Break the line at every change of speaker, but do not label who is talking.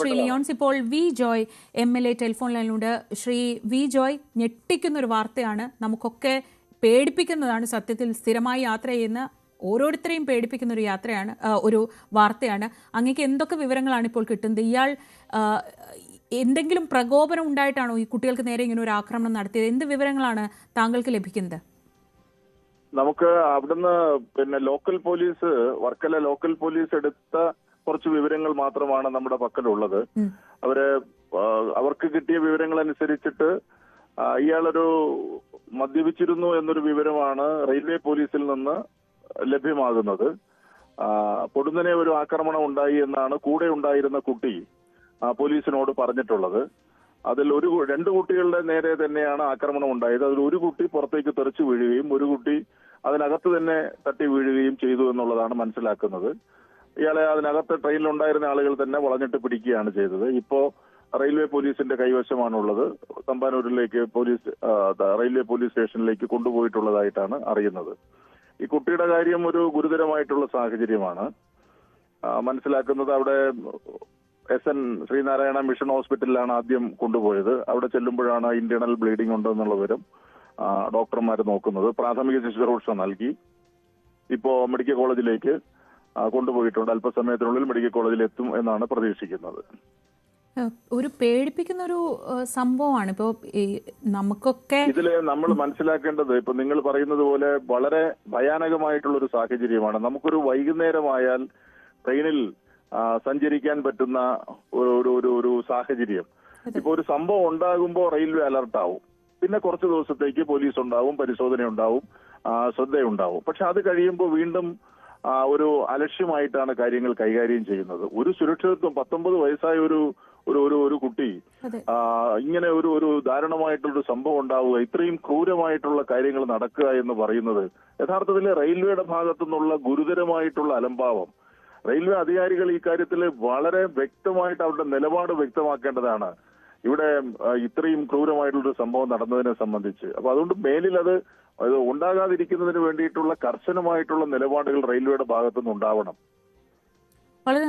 ശ്രീ ലിയോൺസ്, ഇപ്പോൾ V Joy MLA telephone ലൈനിലുണ്ട്. Shri V Joy, ഞെട്ടിക്കുന്ന ഒരു വാർത്തയാണ്, നമുക്കൊക്കെ പേടിപ്പിക്കുന്നതാണ്. സത്യത്തിൽ സ്ഥിരമായി യാത്ര ചെയ്യുന്ന ഓരോരുത്തരെയും പേടിപ്പിക്കുന്ന ഒരു യാത്രയാണ്, ഒരു വാർത്തയാണ്. അങ്ങേക്ക് എന്തൊക്കെ വിവരങ്ങളാണ് ഇപ്പോൾ കിട്ടുന്നത്? ഇയാൾ എന്തെങ്കിലും പ്രകോപനം ഉണ്ടായിട്ടാണോ ഈ കുട്ടികൾക്ക് നേരെ ഇങ്ങനെ ഒരു ആക്രമണം നടത്തിയത്? എന്ത് വിവരങ്ങളാണ് താങ്കൾക്ക് ലഭിക്കുന്നത്?
നമുക്ക് അവിടുന്ന് local police, Varkala local police എടുത്ത കുറച്ച് വിവരങ്ങൾ മാത്രമാണ് നമ്മുടെ പക്കലുള്ളത്. അവർക്ക് കിട്ടിയ വിവരങ്ങൾ അനുസരിച്ചിട്ട് ഇയാളൊരു മദ്യപിച്ചിരുന്നു എന്നൊരു വിവരമാണ് റെയിൽവേ പോലീസിൽ നിന്ന് ലഭ്യമാകുന്നത്. പൊടുന്നനെ ഒരു ആക്രമണം ഉണ്ടായി എന്നാണ് കൂടെ ഉണ്ടായിരുന്ന കുട്ടി പോലീസിനോട് പറഞ്ഞിട്ടുള്ളത്. അതിൽ രണ്ട് കുട്ടികളുടെ നേരെ തന്നെയാണ് ആക്രമണം ഉണ്ടായത്. അതിൽ ഒരു കുട്ടി പുറത്തേക്ക് തെറിച്ചു വീഴുകയും ഒരു കുട്ടി അതിനകത്ത് തന്നെ തട്ടി വീഴുകയും ചെയ്തു എന്നുള്ളതാണ് മനസ്സിലാക്കുന്നത്. ഇയാളെ അതിനകത്ത് ട്രെയിനിലുണ്ടായിരുന്ന ആളുകൾ തന്നെ വളഞ്ഞിട്ട് പിടിക്കുകയാണ് ചെയ്തത്. ഇപ്പോ റെയിൽവേ പോലീസിന്റെ കൈവശമാണുള്ളത്. തമ്പാനൂരിലേക്ക് റെയിൽവേ പോലീസ് സ്റ്റേഷനിലേക്ക് കൊണ്ടുപോയിട്ടുള്ളതായിട്ടാണ് അറിയുന്നത്. ഈ കുട്ടിയുടെ കാര്യം ഒരു ഗുരുതരമായിട്ടുള്ള സാഹചര്യമാണ്. മനസ്സിലാക്കുന്നത് അവിടെ SN ശ്രീനാരായണ മിഷൻ ഹോസ്പിറ്റലിലാണ് ആദ്യം കൊണ്ടുപോയത്. അവിടെ ചെല്ലുമ്പോഴാണ് ഇന്റേണൽ ബ്ലീഡിംഗ് ഉണ്ടെന്നുള്ള വിവരം ഡോക്ടർമാർ നോക്കുന്നത്. പ്രാഥമിക ശുശ്രൂഷ നൽകി ഇപ്പോ മെഡിക്കൽ കോളേജിലേക്ക് കൊണ്ടുപോയിട്ടുണ്ട്. അല്പസമയത്തിനുള്ളിൽ മെഡിക്കൽ കോളേജിൽ എത്തും എന്നാണ് പ്രതീക്ഷിക്കുന്നത്.
ഒരു പേടിപ്പിക്കുന്ന ഒരു സംഭവമാണ്. ഇപ്പോ നമുക്കൊക്കെ
ഇതില് നമ്മൾ മനസ്സിലാക്കേണ്ടത്, ഇപ്പൊ നിങ്ങൾ പറയുന്നത് പോലെ വളരെ ഭയാനകമായിട്ടുള്ള ഒരു സാഹചര്യമാണ്. നമുക്കൊരു വൈകുന്നേരമായാൽ ട്രെയിനിൽ സഞ്ചരിക്കാൻ പറ്റുന്ന ഒരു സാഹചര്യം. ഇപ്പൊ ഒരു സംഭവം ഉണ്ടാകുമ്പോൾ റെയിൽവേ അലർട്ടാവും. പിന്നെ കുറച്ച് ദിവസത്തേക്ക് പോലീസ് ഉണ്ടാവും, പരിശോധന ഉണ്ടാവും, ശ്രദ്ധയുണ്ടാവും. പക്ഷെ അത് കഴിയുമ്പോൾ വീണ്ടും ഒരു അലക്ഷ്യമായിട്ടാണ് കാര്യങ്ങൾ കൈകാര്യം ചെയ്യുന്നത്. ഒരു സുരക്ഷിതത്വം, 19 വയസ്സായ ഒരു കുട്ടി ഇങ്ങനെ ഒരു ദാരുണമായിട്ടുള്ളൊരു സംഭവം ഉണ്ടാവുക, ഇത്രയും ക്രൂരമായിട്ടുള്ള കാര്യങ്ങൾ നടക്കുക എന്ന് പറയുന്നത് യഥാർത്ഥത്തിൽ റെയിൽവേയുടെ ഭാഗത്തു നിന്നുള്ള ഗുരുതരമായിട്ടുള്ള അലംഭാവം. റെയിൽവേ അധികാരികൾ ഈ കാര്യത്തിൽ വളരെ വ്യക്തമായിട്ട് അവരുടെ നിലപാട് വ്യക്തമാക്കേണ്ടതാണ്. ഇവിടെ ഇത്രയും ക്രൂരമായിട്ടുള്ളൊരു സംഭവം നടന്നതിനെ സംബന്ധിച്ച്. അപ്പൊ അതുകൊണ്ട് മേലിൽ അത് ഉണ്ടാകാതിരിക്കുന്നതിന് വേണ്ടിയിട്ടുള്ള കർശനമായിട്ടുള്ള നിലപാടുകൾ റെയിൽവേയുടെ ഭാഗത്തുനിന്ന് ഉണ്ടാവണം.
വളരെ